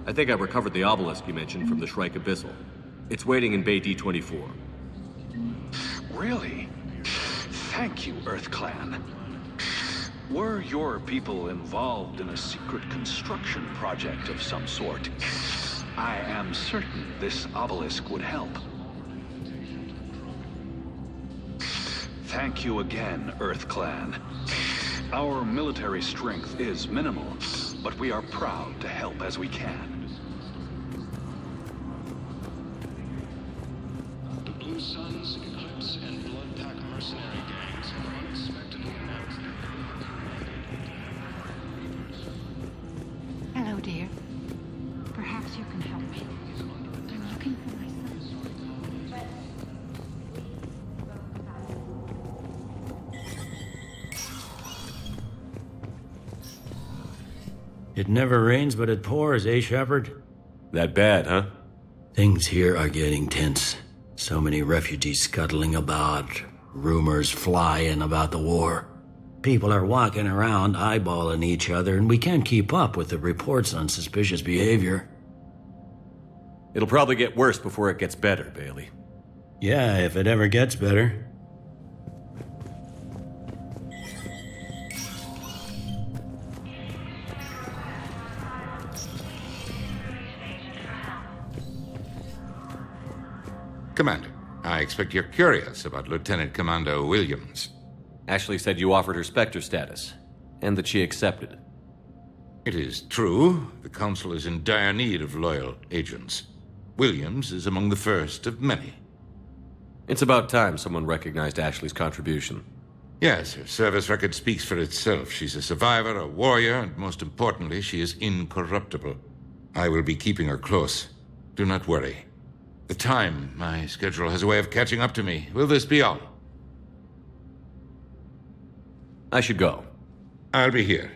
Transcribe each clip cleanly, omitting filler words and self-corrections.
I think I recovered the obelisk you mentioned from the Shrike Abyssal. It's waiting in Bay D-24. Really? Thank you, Earth Clan. Were your people involved in a secret construction project of some sort? I am certain this obelisk would help. Thank you again, Earth Clan. Our military strength is minimal, but we are proud to help as we can. The Blue Suns, Eclipse, and Blood Pack mercenary gangs have unexpectedly announced that... Hello, dear. Perhaps you can help me. I'm looking for my son. It never rains, but it pours, eh, Shepard? That bad, huh? Things here are getting tense. So many refugees scuttling about, rumors flying about the war. People are walking around eyeballing each other, and we can't keep up with the reports on suspicious behavior. It'll probably get worse before it gets better, Bailey. Yeah, if it ever gets better. Commander, I expect you're curious about Lieutenant Commander Williams. Ashley said you offered her Spectre status, and that she accepted. It is true, the Council is in dire need of loyal agents. Williams is among the first of many. It's about time someone recognized Ashley's contribution. Yes, her service record speaks for itself. She's a survivor, a warrior, and most importantly, she is incorruptible. I will be keeping her close. Do not worry. The time, my schedule has a way of catching up to me. Will this be all? I should go. I'll be here.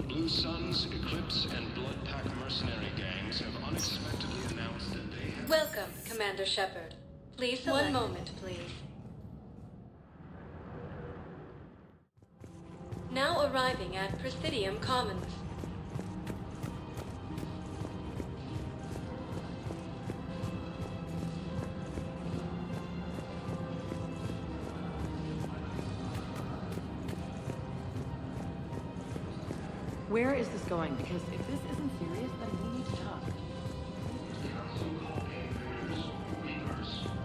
Blue Suns, Eclipse, and Blood Pack mercenary gangs have unexpectedly announced that they have... Welcome, Commander Shepard. Please select. One moment, please. Now arriving at Presidium Commons. Where is this going? Because if this isn't serious, then we need to talk.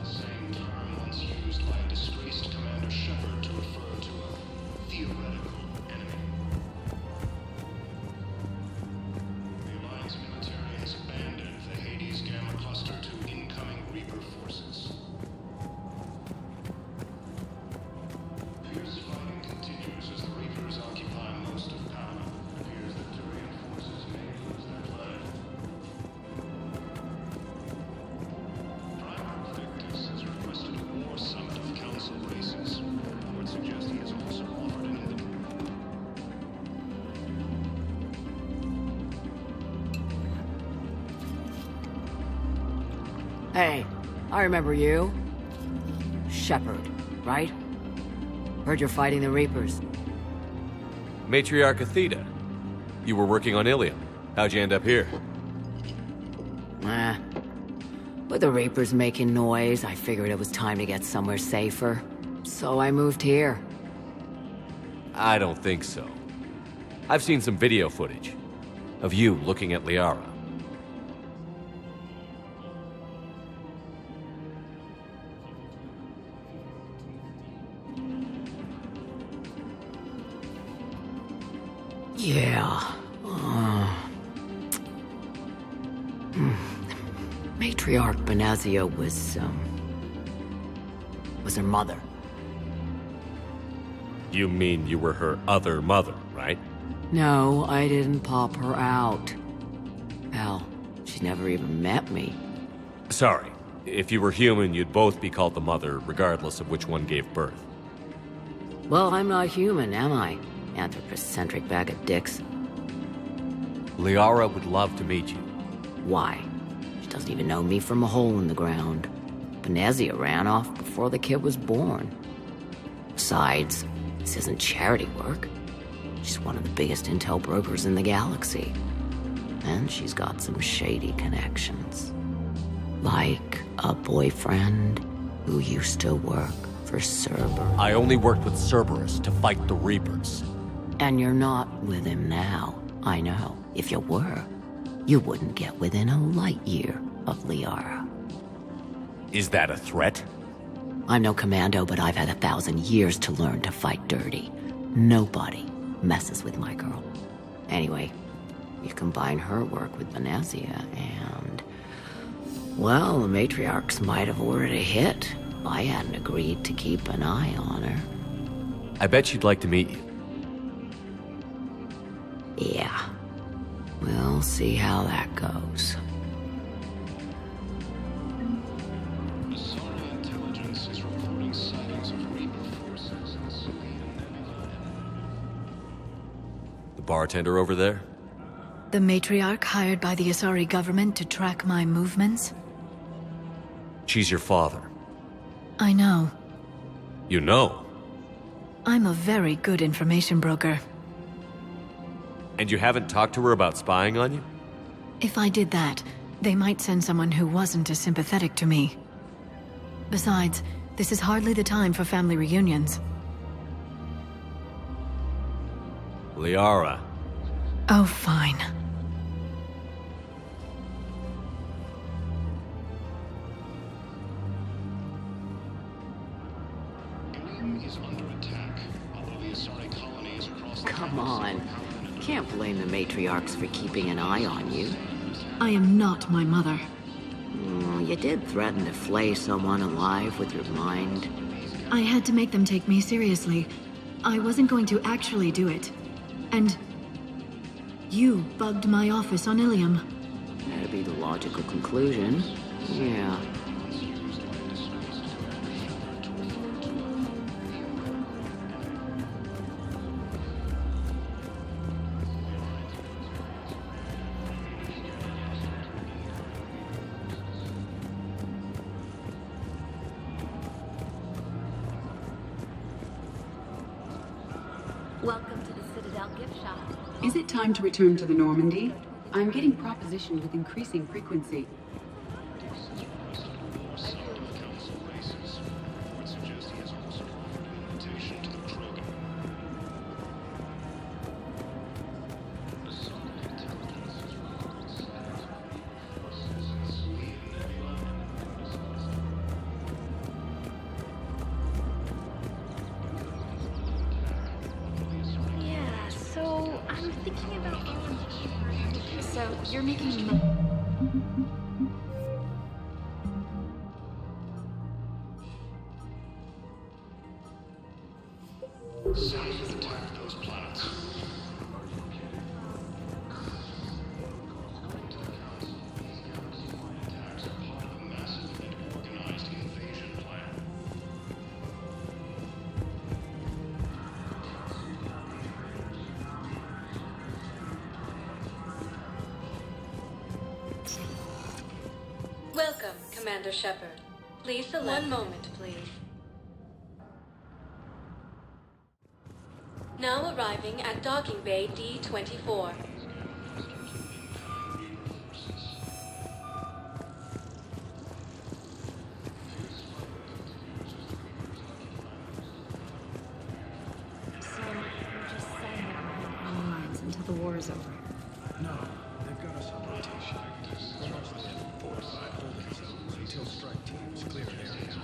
The same term once used by a disgraced Commander Shepard to refer to a theoretical enemy. The Alliance military has abandoned the Hades Gamma cluster to incoming Reaper forces. Fierce fighting continues as the Reapers occupy most of power. Hey, I remember you. Shepard, right? Heard you're fighting the Reapers. Matriarch Athena. You were working on Ilium. How'd you end up here? With the Reapers making noise, I figured it was time to get somewhere safer. So I moved here. I don't think so. I've seen some video footage of you looking at Liara. Yeah. Matriarch Benazia was her mother. You mean you were her other mother, right? No, I didn't pop her out. Hell, she never even met me. Sorry. If you were human, you'd both be called the mother, regardless of which one gave birth. Well, I'm not human, am I? Anthropocentric bag of dicks. Liara would love to meet you. Why? She doesn't even know me from a hole in the ground. Benazia ran off before the kid was born. Besides, this isn't charity work. She's one of the biggest intel brokers in the galaxy. And she's got some shady connections. Like a boyfriend who used to work for Cerberus. I only worked with Cerberus to fight the Reapers. And you're not with him now. I know. If you were, you wouldn't get within a light year of Liara. Is that a threat? I'm no commando, but I've had 1,000 years to learn to fight dirty. Nobody messes with my girl. Anyway, you combine her work with Benazia and... well, the matriarchs might have ordered a hit. I hadn't agreed to keep an eye on her. I bet she'd like to meet you. Yeah. We'll see how that goes. Asari intelligence is reporting sightings of Reaper forces. The bartender over there? The matriarch hired by the Asari government to track my movements? She's your father. I know. You know? I'm a very good information broker. And you haven't talked to her about spying on you? If I did that, they might send someone who wasn't as sympathetic to me. Besides, this is hardly the time for family reunions. Liara. Oh, fine. Ilium is under attack, although the Asari colony is across the Come on. Can't blame the matriarchs for keeping an eye on you. I am not my mother. You did threaten to flay someone alive with your mind. I had to make them take me seriously. I wasn't going to actually do it. And... you bugged my office on Ilium. That'd be the logical conclusion. Yeah. Welcome to the Citadel gift shop. Is it time to return to the Normandy? I'm getting propositioned with increasing frequency. Some of the council races would suggest he has also offered an invitation to the Krogan. Asari intelligence is reporting sightings of Reaper forces in Nebula. Yeah, so I'm thinking about... So, you're making... Send to attack those planets. Attacks are part of a massive and organized invasion plan. Welcome, Commander Shepard. Please select. One moment, please. Now arriving at docking bay D-24. So, we're just sitting there behind enemy lines until the war is over. No, they've got us on rotation. We're mostly in fortified holding zones until strike teams clear an area.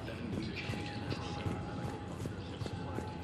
Then we can control the supply team.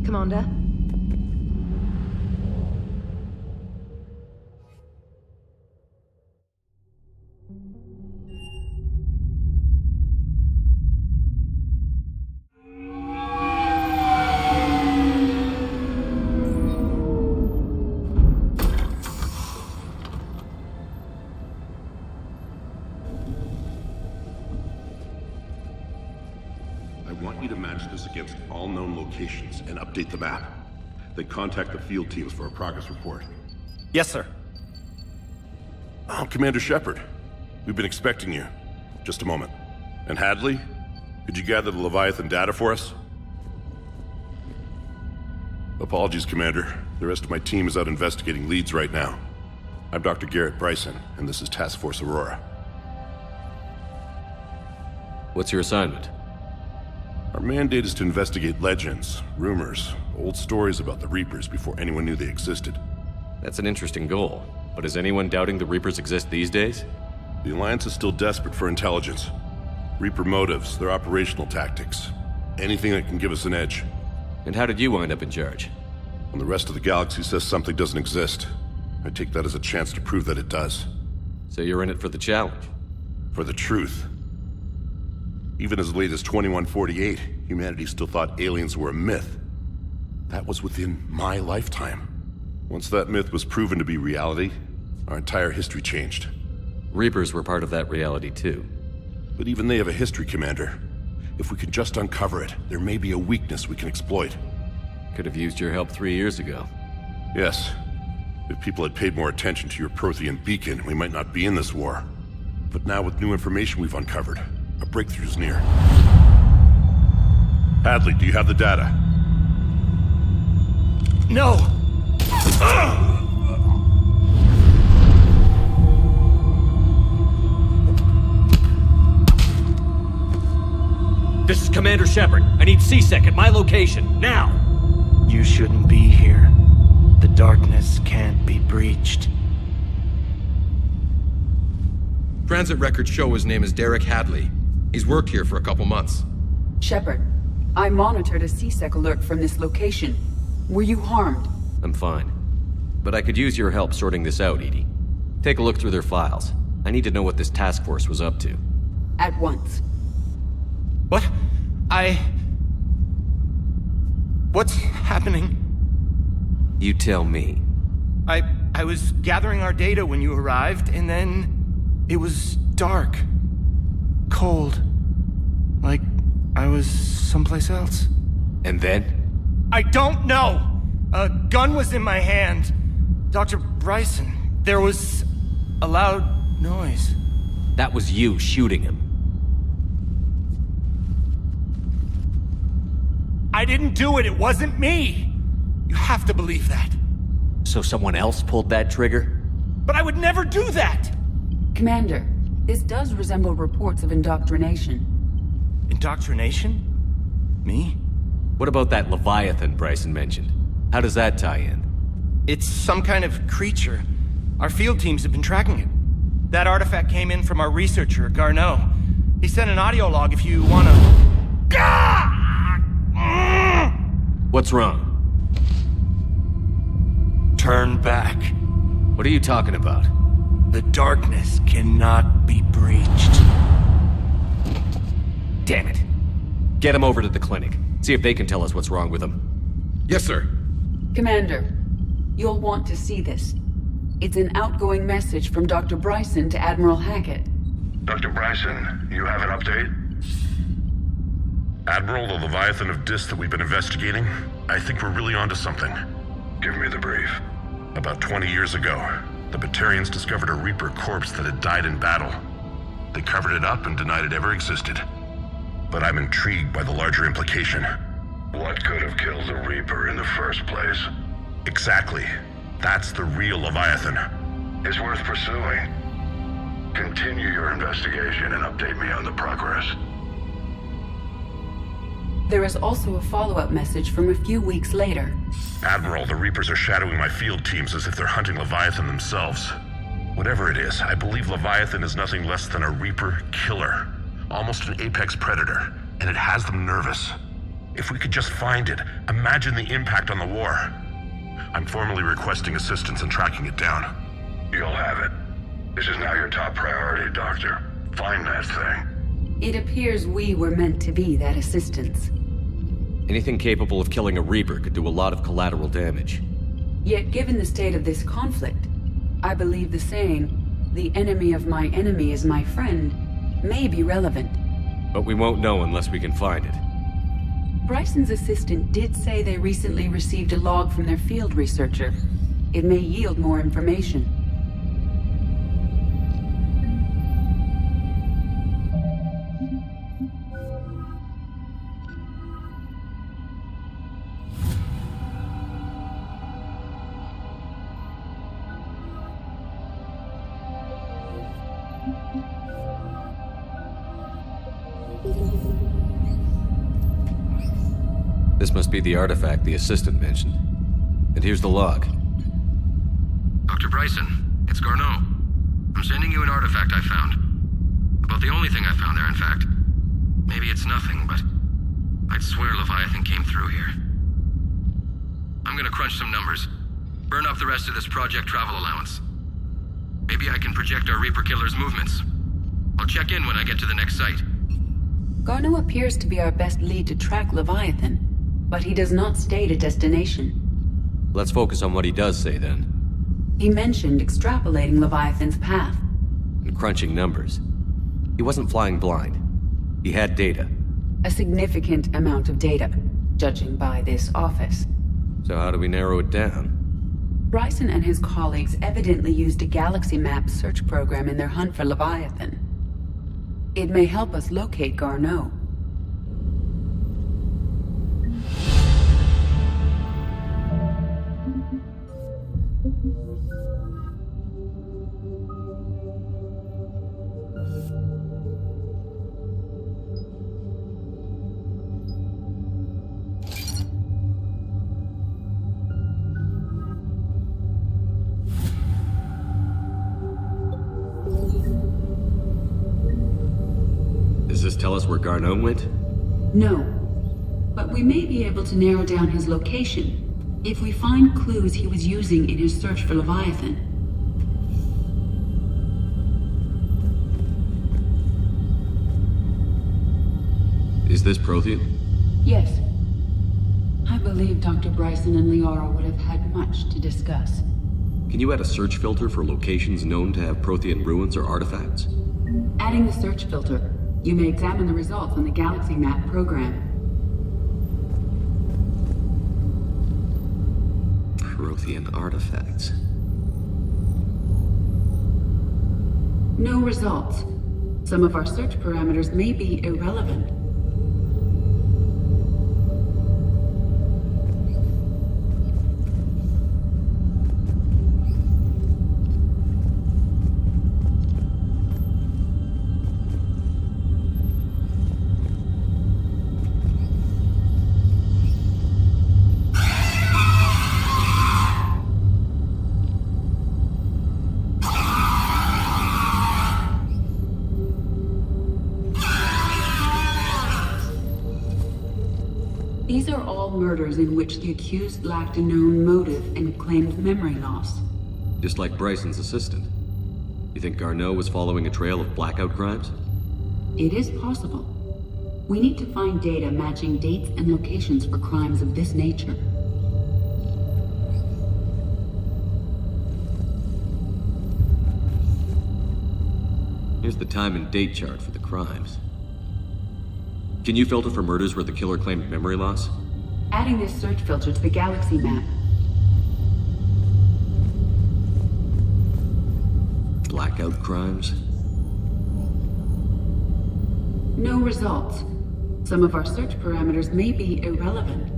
Commander? I want you to match this against all known locations and update the map. Then contact the field teams for a progress report. Yes, sir. Oh, Commander Shepard. We've been expecting you. Just a moment. And Hadley? Could you gather the Leviathan data for us? Apologies, Commander. The rest of my team is out investigating leads right now. I'm Dr. Garrett Bryson, and this is Task Force Aurora. What's your assignment? Our mandate is to investigate legends, rumors, old stories about the Reapers before anyone knew they existed. That's an interesting goal, but is anyone doubting the Reapers exist these days? The Alliance is still desperate for intelligence. Reaper motives, their operational tactics. Anything that can give us an edge. And how did you wind up in charge? When the rest of the galaxy says something doesn't exist, I take that as a chance to prove that it does. So you're in it for the challenge? For the truth. Even as late as 2148, humanity still thought aliens were a myth. That was within my lifetime. Once that myth was proven to be reality, our entire history changed. Reapers were part of that reality too. But even they have a history, Commander. If we can just uncover it, there may be a weakness we can exploit. Could have used your help 3 years ago. Yes. If people had paid more attention to your Prothean beacon, we might not be in this war. But now with new information we've uncovered, a breakthrough is near. Hadley, do you have the data? No! This is Commander Shepard. I need C-Sec at my location, now! You shouldn't be here. The darkness can't be breached. Transit records show his name is Derek Hadley. He's worked here for a couple months. Shepard, I monitored a C-Sec alert from this location. Were you harmed? I'm fine. But I could use your help sorting this out, Edie. Take a look through their files. I need to know what this task force was up to. At once. What? What's happening? You tell me. I was gathering our data when you arrived, and then it was dark. Cold. Like I was someplace else. And then? I don't know! A gun was in my hand. Dr. Bryson, there was a loud noise. That was you shooting him. I didn't do it, it wasn't me! You have to believe that. So someone else pulled that trigger? But I would never do that! Commander, this does resemble reports of indoctrination. Indoctrination? Me? What about that Leviathan Bryson mentioned? How does that tie in? It's some kind of creature. Our field teams have been tracking it. That artifact came in from our researcher, Garneau. He sent an audio log if you wanna... What's wrong? Turn back. What are you talking about? The darkness cannot be breached. Damn it. Get him over to the clinic. See if they can tell us what's wrong with him. Yes, sir. Commander, you'll want to see this. It's an outgoing message from Dr. Bryson to Admiral Hackett. Dr. Bryson, you have an update? Admiral, the Leviathan of Dis that we've been investigating, I think we're really onto something. Give me the brief. About 20 years ago, the Batarians discovered a Reaper corpse that had died in battle. They covered it up and denied it ever existed. But I'm intrigued by the larger implication. What could have killed the Reaper in the first place? Exactly. That's the real Leviathan. It's worth pursuing. Continue your investigation and update me on the progress. There is also a follow-up message from a few weeks later. Admiral, the Reapers are shadowing my field teams as if they're hunting Leviathan themselves. Whatever it is, I believe Leviathan is nothing less than a Reaper killer. Almost an apex predator, and it has them nervous. If we could just find it, imagine the impact on the war. I'm formally requesting assistance in tracking it down. You'll have it. This is now your top priority, Doctor. Find that thing. It appears we were meant to be that assistance. Anything capable of killing a Reaper could do a lot of collateral damage. Yet given the state of this conflict, I believe the saying, "The enemy of my enemy is my friend," may be relevant. But we won't know unless we can find it. Bryson's assistant did say they recently received a log from their field researcher. It may yield more information. This must be the artifact the assistant mentioned. And here's the log. Dr. Bryson, it's Garneau. I'm sending you an artifact I found. About the only thing I found there, in fact. Maybe it's nothing, but I'd swear Leviathan came through here. I'm gonna crunch some numbers. Burn up the rest of this project travel allowance. Maybe I can project our Reaper killer's movements. I'll check in when I get to the next site. Garneau appears to be our best lead to track Leviathan, but he does not state a destination. Let's focus on what he does say, then. He mentioned extrapolating Leviathan's path. And crunching numbers. He wasn't flying blind. He had data. A significant amount of data, judging by this office. So how do we narrow it down? Bryson and his colleagues evidently used a galaxy map search program in their hunt for Leviathan. It may help us locate Garneau. Does this tell us where Garneau went? No, but we may be able to narrow down his location if we find clues he was using in his search for Leviathan. Is this Prothean? Yes. I believe Dr. Bryson and Liara would have had much to discuss. Can you add a search filter for locations known to have Prothean ruins or artifacts? Adding the search filter, you may examine the results on the Galaxy Map program. Prothean artifacts. No results. Some of our search parameters may be irrelevant. These are all murders in which the accused lacked a known motive and claimed memory loss. Just like Bryson's assistant. You think Garneau was following a trail of blackout crimes? It is possible. We need to find data matching dates and locations for crimes of this nature. Here's the time and date chart for the crimes. Can you filter for murders where the killer claimed memory loss? Adding this search filter to the galaxy map. Blackout crimes? No results. Some of our search parameters may be irrelevant.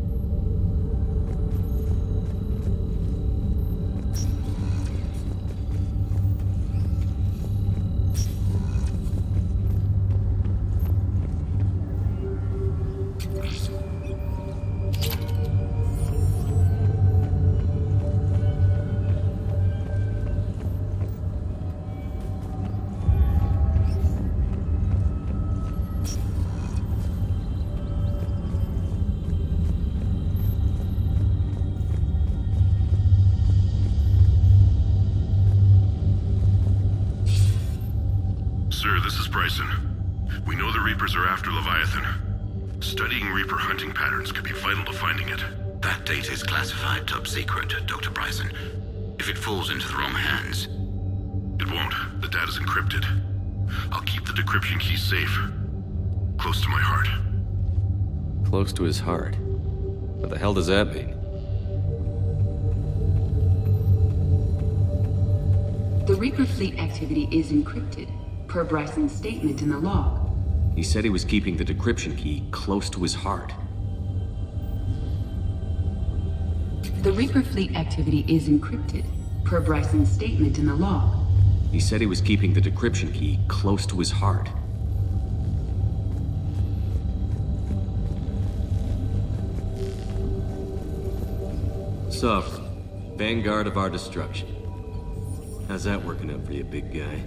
Sir, this is Bryson. We know the Reapers are after Leviathan. Studying Reaper hunting patterns could be vital to finding it. That data is classified top secret, Dr. Bryson. If it falls into the wrong hands... It won't. The data's encrypted. I'll keep the decryption key safe. Close to my heart. Close to his heart? What the hell does that mean? The Reaper fleet activity is encrypted, per Bryson's statement in the log. He said he was keeping the decryption key close to his heart. The Reaper fleet activity is encrypted, per Bryson's statement in the log. He said he was keeping the decryption key close to his heart. So, vanguard of our destruction. How's that working out for you, big guy?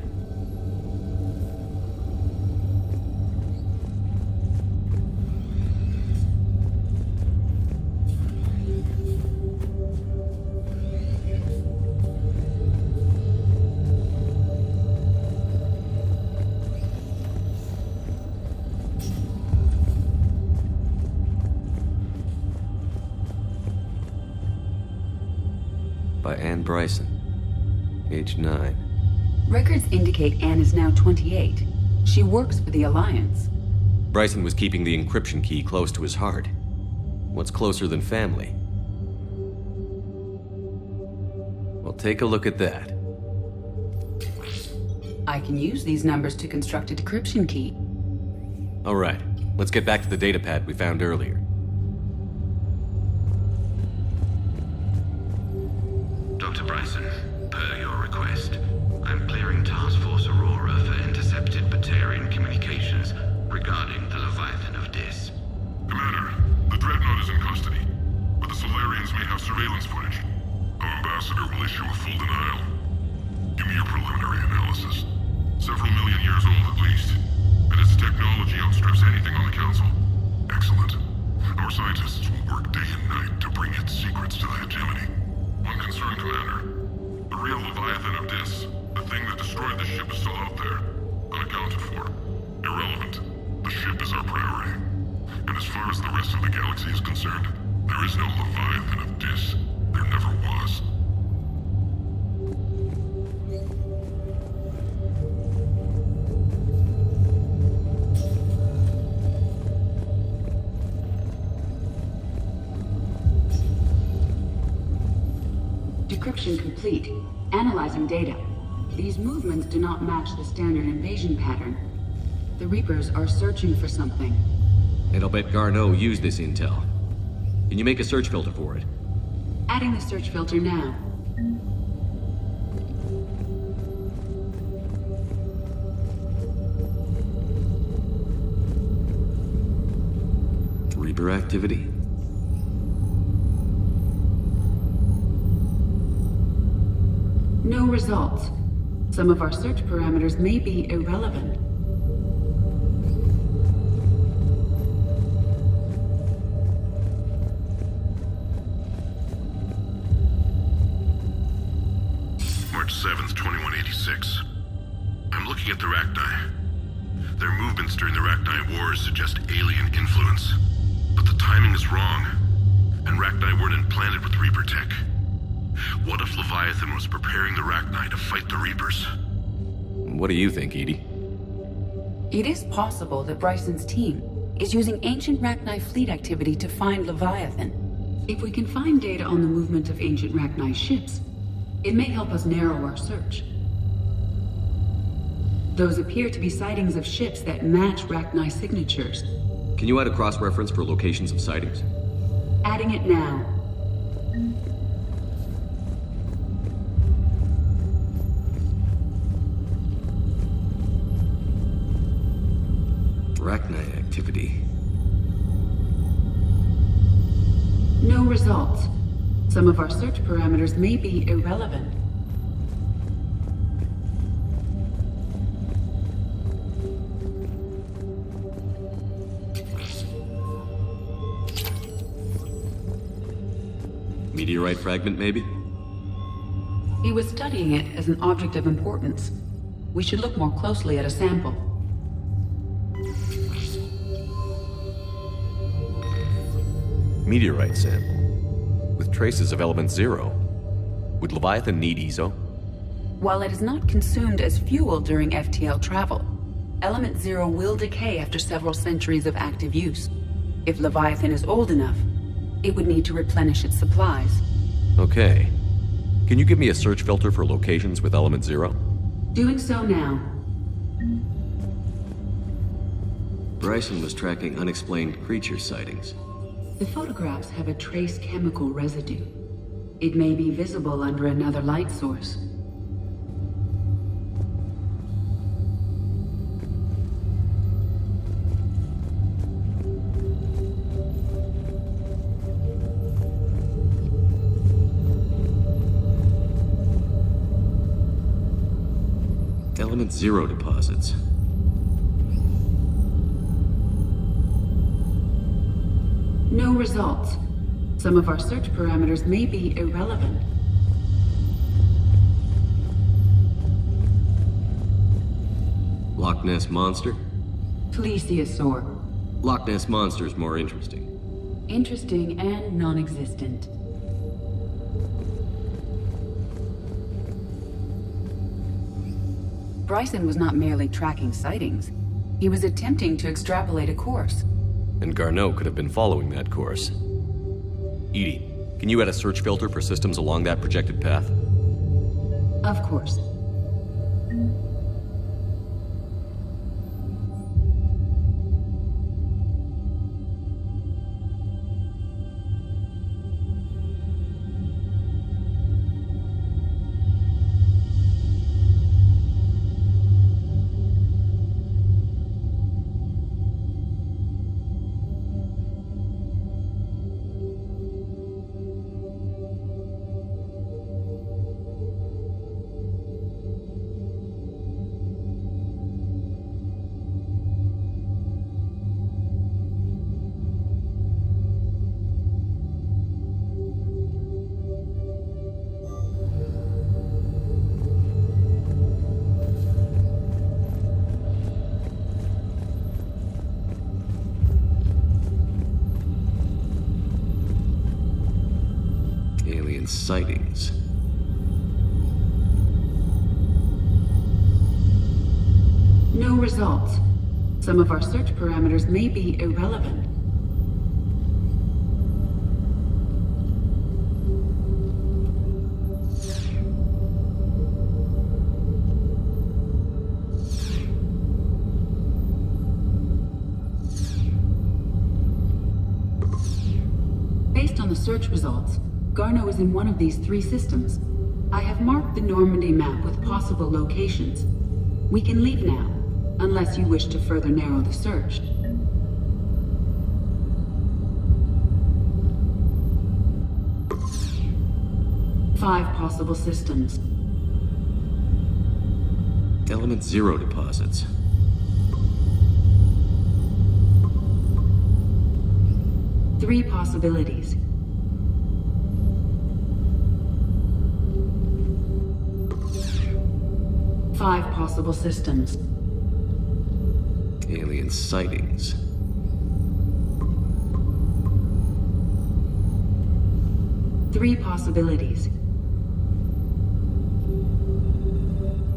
By Anne Bryson, age 9. Records indicate Anne is now 28. She works for the Alliance. Bryson was keeping the encryption key close to his heart. What's closer than family? Well, take a look at that. I can use these numbers to construct a decryption key. All right, let's get back to the datapad we found earlier. Dr. Bryson, per your request, I'm clearing Task Force Aurora for intercepted Batarian communications regarding the Leviathan of Dis. Commander, the Dreadnought is in custody, but the Solarians may have surveillance footage. Our ambassador will issue a full denial. Give me your preliminary analysis. Several million years old at least, and its technology outstrips anything on the Council. Excellent. Our scientists will work day and night to bring its secrets to the hegemony. One concern, Commander. The real Leviathan of Dis, the thing that destroyed the ship, is still out there. Unaccounted for. Irrelevant. The ship is our priority. And as far as the rest of the galaxy is concerned, there is no Leviathan of Dis. There never was. Decryption complete. Analyzing data. These movements do not match the standard invasion pattern. The Reapers are searching for something. And I'll bet Garneau used this intel. Can you make a search filter for it? Adding the search filter now. Reaper activity? No results. Some of our search parameters may be irrelevant. March 7th, 2186. I'm looking at the Rachni. Their movements during the Rachni Wars suggest alien influence. But the timing is wrong, and Rachni weren't implanted with Reaper tech. What if Leviathan was preparing the Rachni to fight the Reapers? What do you think, Edie? It is possible that Bryson's team is using ancient Rachni fleet activity to find Leviathan. If we can find data on the movement of ancient Rachni ships, it may help us narrow our search. Those appear to be sightings of ships that match Rachni signatures. Can you add a cross-reference for locations of sightings? Adding it now. Rachni activity. No results. Some of our search parameters may be irrelevant. Meteorite fragment, maybe? He was studying it as an object of importance. We should look more closely at a sample. Meteorite sample. With traces of element 0. Would Leviathan need ESO? While it is not consumed as fuel during FTL travel, element 0 will decay after several centuries of active use. If Leviathan is old enough, it would need to replenish its supplies. Okay. Can you give me a search filter for locations with element 0? Doing so now. Bryson was tracking unexplained creature sightings. The photographs have a trace chemical residue. It may be visible under another light source. Element 0 deposits. No results. Some of our search parameters may be irrelevant. Loch Ness Monster? Plesiosaur. Loch Ness Monster is more interesting. Interesting and non-existent. Bryson was not merely tracking sightings. He was attempting to extrapolate a course. And Garneau could have been following that course. Edie, can you add a search filter for systems along that projected path? Of course. Sightings. No results. Some of our search parameters may be irrelevant. Based on the search results, Garneau is in one of these 3 systems. I have marked the Normandy map with possible locations. We can leave now, unless you wish to further narrow the search. Five possible systems. Element 0 deposits. Three possibilities. 5 possible systems. Alien sightings. Three possibilities.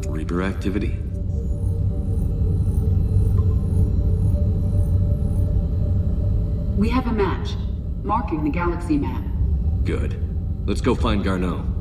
Reaper activity? We have a match, marking the galaxy map. Good. Let's go find Garneau.